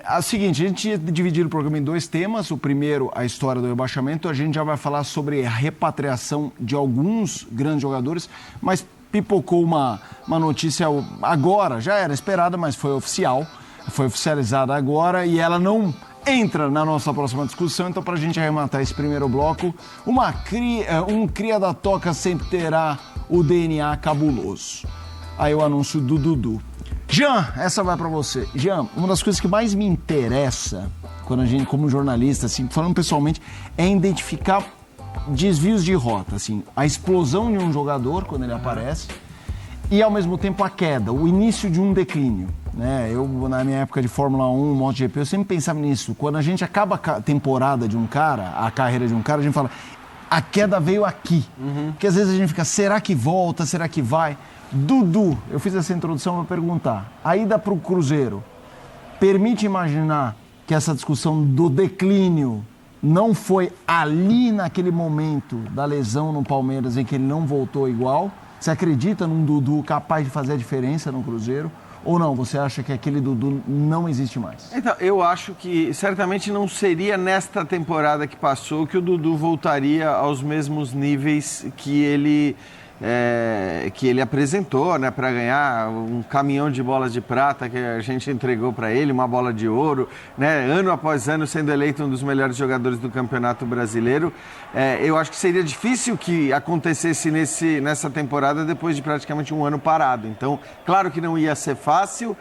A seguinte, a gente tinha dividido o programa em dois temas. O primeiro, a história do rebaixamento. A gente já vai falar sobre a repatriação de alguns grandes jogadores, mas pipocou uma notícia agora, já era esperada, mas foi oficial, foi oficializada agora e ela não entra na nossa próxima discussão. Então, para a gente arrematar esse primeiro bloco, um cria da toca sempre terá o DNA cabuloso. Aí o anúncio do Dudu. Jean, essa vai pra você. Jean, uma das coisas que mais me interessa, quando a gente, como jornalista, assim, falando pessoalmente, é identificar desvios de rota, assim, a explosão de um jogador quando ele aparece e, ao mesmo tempo, a queda, o início de um declínio, né? Eu, na minha época de Fórmula 1, MotoGP, eu sempre pensava nisso. Quando a gente acaba a temporada de um cara, a carreira de um cara, a gente fala, a queda veio aqui. Porque às vezes a gente fica, será que volta, será que vai? Dudu, eu fiz essa introdução para perguntar, a ida para o Cruzeiro permite imaginar que essa discussão do declínio não foi ali naquele momento da lesão no Palmeiras em que ele não voltou igual? Você acredita num Dudu capaz de fazer a diferença no Cruzeiro? Ou não, você acha que aquele Dudu não existe mais? Então, eu acho que certamente não seria nesta temporada que passou que o Dudu voltaria aos mesmos níveis que ele apresentou, né, para ganhar um caminhão de bolas de prata que a gente entregou para ele, uma bola de ouro, né, ano após ano sendo eleito um dos melhores jogadores do Campeonato Brasileiro. Eu acho que seria difícil que acontecesse nessa temporada depois de praticamente um ano parado. Então, claro que não ia ser fácil.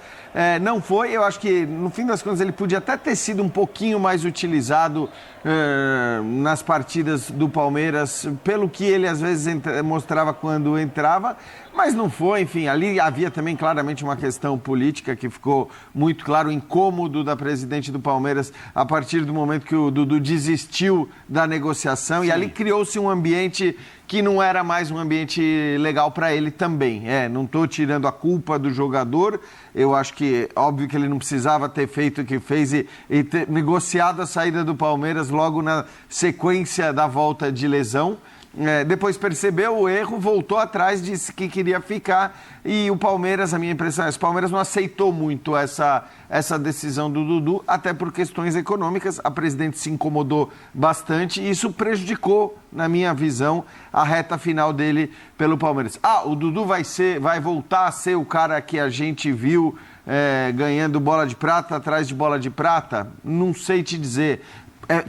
Não foi, eu acho que no fim das contas ele podia até ter sido um pouquinho mais utilizado nas partidas do Palmeiras, pelo que ele às vezes mostrava quando entrava, mas não foi. Enfim, ali havia também claramente uma questão política que ficou muito claro, o incômodo da presidente do Palmeiras a partir do momento que o Dudu desistiu da negociação. Sim. E ali criou-se um ambiente que não era mais um ambiente legal para ele também. Não estou tirando a culpa do jogador, eu acho que, óbvio que ele não precisava ter feito o que fez e ter negociado a saída do Palmeiras logo na sequência da volta de lesão. Depois percebeu o erro, voltou atrás, disse que queria ficar e o Palmeiras, a minha impressão é que o Palmeiras não aceitou muito essa decisão do Dudu, até por questões econômicas. A presidente se incomodou bastante e isso prejudicou, na minha visão, a reta final dele pelo Palmeiras. O Dudu vai voltar a ser o cara que a gente viu ganhando bola de prata atrás de bola de prata? Não sei te dizer.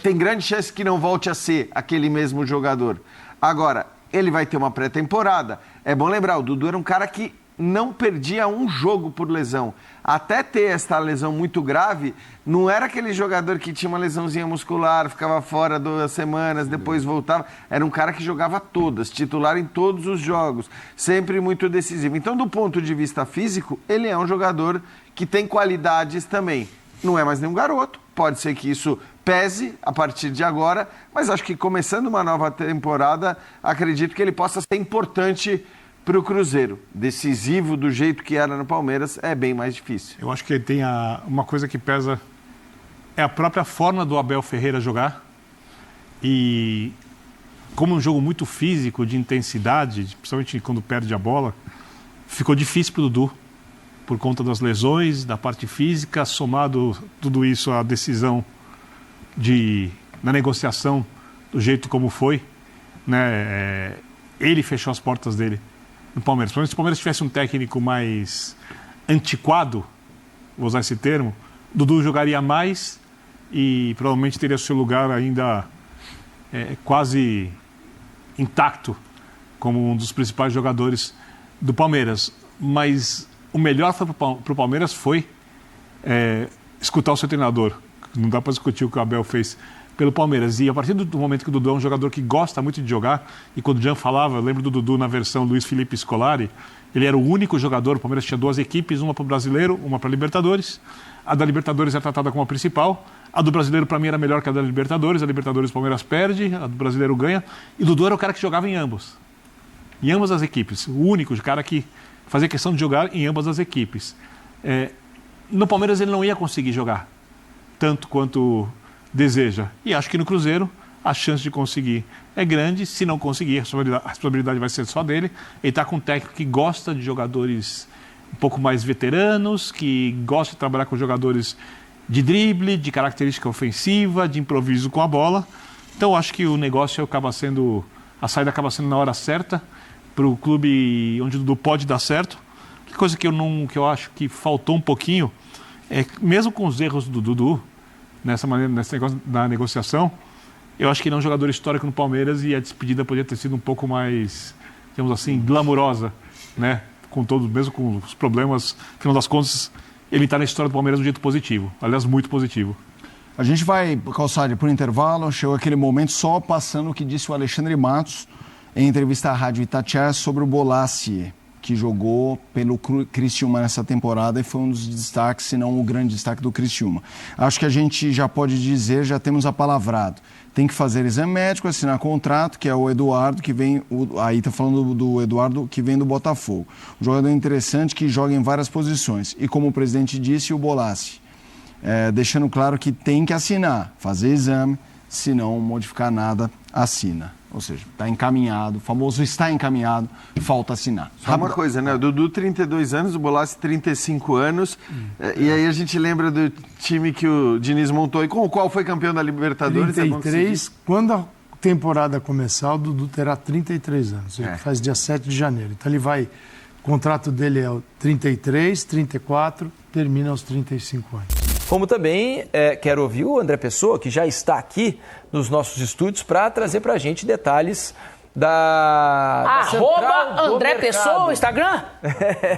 Tem grande chance que não volte a ser aquele mesmo jogador. Agora, ele vai ter uma pré-temporada. É bom lembrar, o Dudu era um cara que não perdia um jogo por lesão. Até ter esta lesão muito grave, não era aquele jogador que tinha uma lesãozinha muscular, ficava fora 2 semanas, depois voltava. Era um cara que jogava todas, titular em todos os jogos, sempre muito decisivo. Então, do ponto de vista físico, ele é um jogador que tem qualidades também. Não é mais nenhum garoto, pode ser que isso pese a partir de agora, mas acho que começando uma nova temporada, acredito que ele possa ser importante para o Cruzeiro. Decisivo do jeito que era no Palmeiras é bem mais difícil. Eu acho que tem uma coisa que pesa, é a própria forma do Abel Ferreira jogar. E como um jogo muito físico, de intensidade, principalmente quando perde a bola, ficou difícil para o Dudu, por conta das lesões, da parte física, somado tudo isso à decisão na negociação, do jeito como foi, né? Ele fechou as portas dele no Palmeiras. Se o Palmeiras tivesse um técnico mais antiquado, vou usar esse termo, Dudu jogaria mais e provavelmente teria seu lugar ainda quase intacto como um dos principais jogadores do Palmeiras. Mas o melhor para o Palmeiras foi escutar o seu treinador. Não dá para discutir o que o Abel fez pelo Palmeiras. E a partir do momento que o Dudu é um jogador que gosta muito de jogar, e quando o Jean falava, eu lembro do Dudu na versão Luiz Felipe Scolari, ele era o único jogador, o Palmeiras tinha 2 equipes, uma para o Brasileiro, uma para a Libertadores. A da Libertadores é tratada como a principal, a do Brasileiro para mim era melhor que a da Libertadores, a Libertadores o Palmeiras perde, a do Brasileiro ganha, e o Dudu era o cara que jogava em ambas as equipes, o único cara que fazia questão de jogar em ambas as equipes. No Palmeiras ele não ia conseguir jogar tanto quanto deseja. E acho que no Cruzeiro a chance de conseguir é grande. Se não conseguir, a responsabilidade vai ser só dele. Ele está com um técnico que gosta de jogadores um pouco mais veteranos, que gostam de trabalhar com jogadores de drible, de característica ofensiva, de improviso com a bola. Então, acho que o negócio a saída acaba sendo na hora certa, para o clube onde o Dudu pode dar certo. A coisa que eu acho que faltou um pouquinho, mesmo com os erros do Dudu, nesse negócio da negociação, eu acho que ele é um jogador histórico no Palmeiras e a despedida poderia ter sido um pouco mais, digamos assim, glamurosa, né? Mesmo com os problemas, no final das contas, ele está na história do Palmeiras de um jeito positivo, aliás, muito positivo. A gente vai, Calçade, por intervalo, chegou aquele momento só passando o que disse o Alexandre Matos em entrevista à Rádio Itatiaia sobre o Bolassi, que jogou pelo Criciúma nessa temporada e foi um dos destaques, se não o grande destaque do Criciúma. Acho que a gente já pode dizer, já temos apalavrado. Tem que fazer exame médico, assinar contrato, que é o Eduardo, que vem... Aí está falando do Eduardo, que vem do Botafogo. Um jogador interessante que joga em várias posições. E como o presidente disse, o Bolassi, deixando claro que tem que assinar, fazer exame, se não modificar nada, assina. Ou seja, está encaminhado, o famoso está encaminhado, falta assinar. Só uma coisa, né? O Dudu, 32 anos, o Bolassi, 35 anos. E aí a gente lembra do time que o Diniz montou. E com o qual foi campeão da Libertadores? 33, quando a temporada começar, o Dudu terá 33 anos. Ele faz dia 7 de janeiro. Então ele vai... O contrato dele é o 33, 34, termina aos 35 anos. Como também quero ouvir o André Pessoa, que já está aqui nos nossos estúdios para trazer para a gente detalhes da Arroba André Pessoa, o Instagram?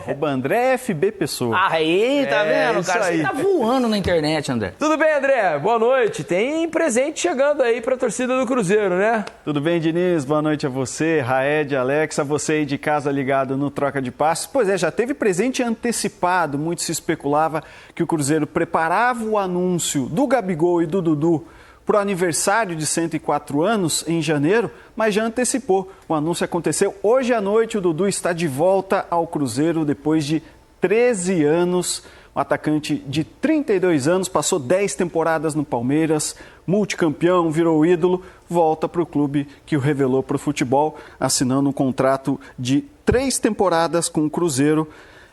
Arroba André FB Pessoa. Aí, tá vendo, cara? Você tá voando na internet, André. Tudo bem, André? Boa noite. Tem presente chegando aí para a torcida do Cruzeiro, né? Tudo bem, Diniz? Boa noite a você, Raed, Alex, a você aí de casa ligado no Troca de Passos. Pois é, já teve presente antecipado. Muito se especulava que o Cruzeiro preparava o anúncio do Gabigol e do Dudu para o aniversário de 104 anos, em janeiro, mas já antecipou. O anúncio aconteceu hoje à noite. O Dudu está de volta ao Cruzeiro depois de 13 anos. O atacante de 32 anos, passou 10 temporadas no Palmeiras, multicampeão, virou ídolo, volta para o clube que o revelou para o futebol, assinando um contrato de 3 temporadas com o Cruzeiro.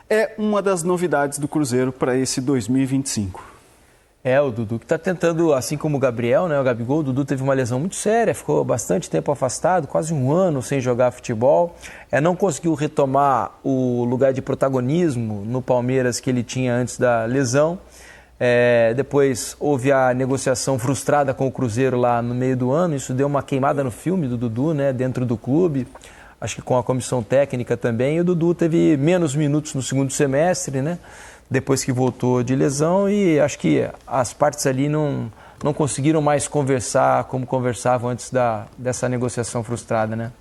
É uma das novidades do Cruzeiro para esse 2025. O Dudu que está tentando, assim como o Gabriel, né? O Gabigol, o Dudu teve uma lesão muito séria, ficou bastante tempo afastado, quase um ano sem jogar futebol. Não conseguiu retomar o lugar de protagonismo no Palmeiras que ele tinha antes da lesão. Depois houve a negociação frustrada com o Cruzeiro lá no meio do ano, isso deu uma queimada no filme do Dudu, né? Dentro do clube, acho que com a comissão técnica também. E o Dudu teve menos minutos no segundo semestre, né? Depois que voltou de lesão, e acho que as partes ali não conseguiram mais conversar como conversavam antes dessa negociação frustrada, né?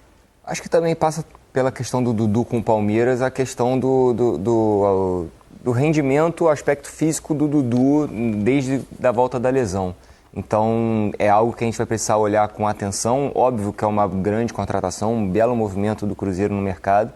Acho que também passa pela questão do Dudu com o Palmeiras, a questão do rendimento, o aspecto físico do Dudu desde a volta da lesão. Então é algo que a gente vai precisar olhar com atenção. Óbvio que é uma grande contratação, um belo movimento do Cruzeiro no mercado,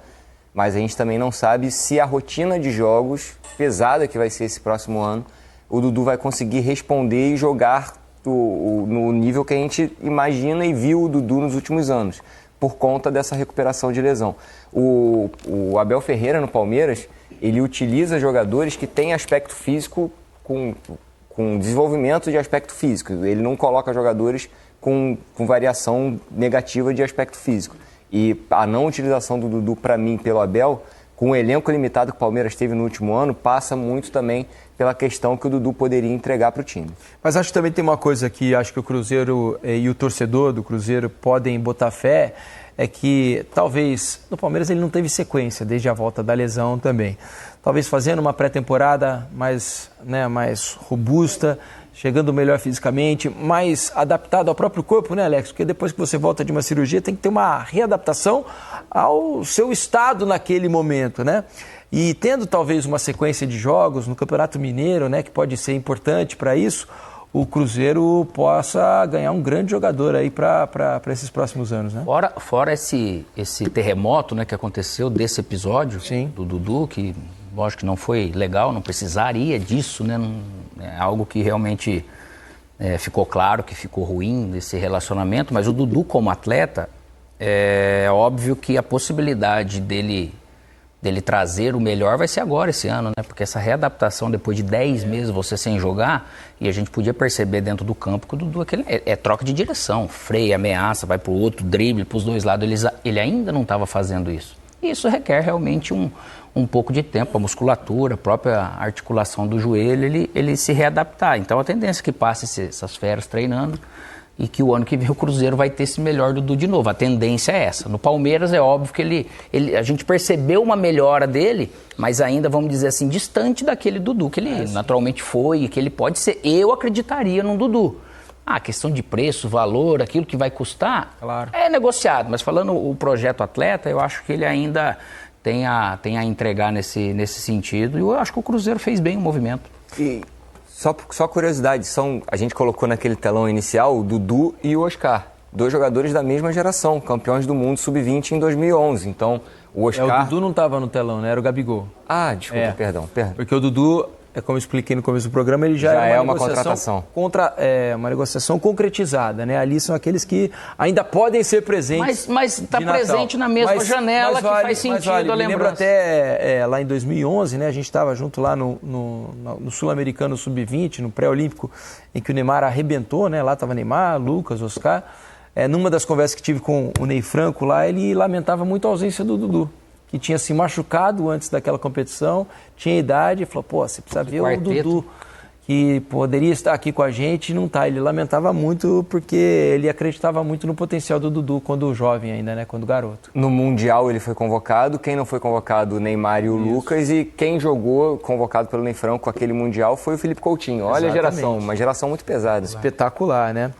mas a gente também não sabe se a rotina de jogos pesada que vai ser esse próximo ano, o Dudu vai conseguir responder e jogar no nível que a gente imagina e viu o Dudu nos últimos anos, por conta dessa recuperação de lesão. O Abel Ferreira no Palmeiras, ele utiliza jogadores que têm aspecto físico com desenvolvimento de aspecto físico. Ele não coloca jogadores com variação negativa de aspecto físico. E a não utilização do Dudu, para mim, pelo Abel, com o elenco limitado que o Palmeiras teve no último ano, passa muito também pela questão que o Dudu poderia entregar para o time. Mas acho que também tem uma coisa que acho que o Cruzeiro e o torcedor do Cruzeiro podem botar fé, é que talvez no Palmeiras ele não teve sequência desde a volta da lesão também. Talvez fazendo uma pré-temporada mais robusta, chegando melhor fisicamente, mais adaptado ao próprio corpo, né, Alex? Porque depois que você volta de uma cirurgia, tem que ter uma readaptação ao seu estado naquele momento, né? E tendo talvez uma sequência de jogos no Campeonato Mineiro, né, que pode ser importante para isso, o Cruzeiro possa ganhar um grande jogador aí para esses próximos anos, né? Fora esse terremoto, né, que aconteceu desse episódio. Sim. Do Dudu, que lógico que não foi legal, não precisaria disso, né? É algo que realmente ficou claro que ficou ruim desse relacionamento, mas o Dudu como atleta, é óbvio que a possibilidade dele dele trazer o melhor vai ser agora, esse ano, né? Porque essa readaptação, depois de 10 meses você sem jogar, e a gente podia perceber dentro do campo que o Dudu é troca de direção, freia, ameaça, vai pro outro, drible pros dois lados, ele ainda não estava fazendo isso. E isso requer realmente um pouco de tempo, a musculatura, a própria articulação do joelho, ele se readaptar. Então a tendência é que passe essas férias treinando, e que o ano que vem o Cruzeiro vai ter esse melhor Dudu de novo. A tendência é essa. No Palmeiras é óbvio que a gente percebeu uma melhora dele, mas ainda, vamos dizer assim, distante daquele Dudu que ele naturalmente foi e que ele pode ser. Eu acreditaria num Dudu. A questão de preço, valor, aquilo que vai custar, claro, é negociado. Mas falando o projeto atleta, eu acho que ele ainda tem a entregar nesse sentido. E eu acho que o Cruzeiro fez bem o movimento. E só curiosidade, a gente colocou naquele telão inicial o Dudu e o Oscar, 2 jogadores da mesma geração, campeões do mundo sub-20 em 2011. Então, o Oscar... O Dudu não estava no telão, né? Era o Gabigol. Ah, desculpa, perdão. Porque o Dudu, como eu expliquei no começo do programa, ele já é uma contratação. Uma negociação concretizada, né? Ali são aqueles que ainda podem ser presentes. Mas está presente na mesma janela, que faz sentido a lembrança. Me lembro até lá em 2011, né? A gente estava junto lá no Sul-Americano Sub-20, no pré-olímpico, em que o Neymar arrebentou, né? Lá estava Neymar, Lucas, Oscar. Numa das conversas que tive com o Ney Franco lá, ele lamentava muito a ausência do Dudu, que tinha se machucado antes daquela competição, tinha idade, e falou, pô, você precisa ver o Dudu, que poderia estar aqui com a gente e não está. Ele lamentava muito porque ele acreditava muito no potencial do Dudu quando jovem ainda, né, quando garoto. No Mundial ele foi convocado, quem não foi convocado, o Neymar e o Lucas, e quem jogou, convocado pelo Ney Franco, aquele Mundial, foi o Felipe Coutinho. Olha a geração, uma geração muito pesada. Espetacular, né?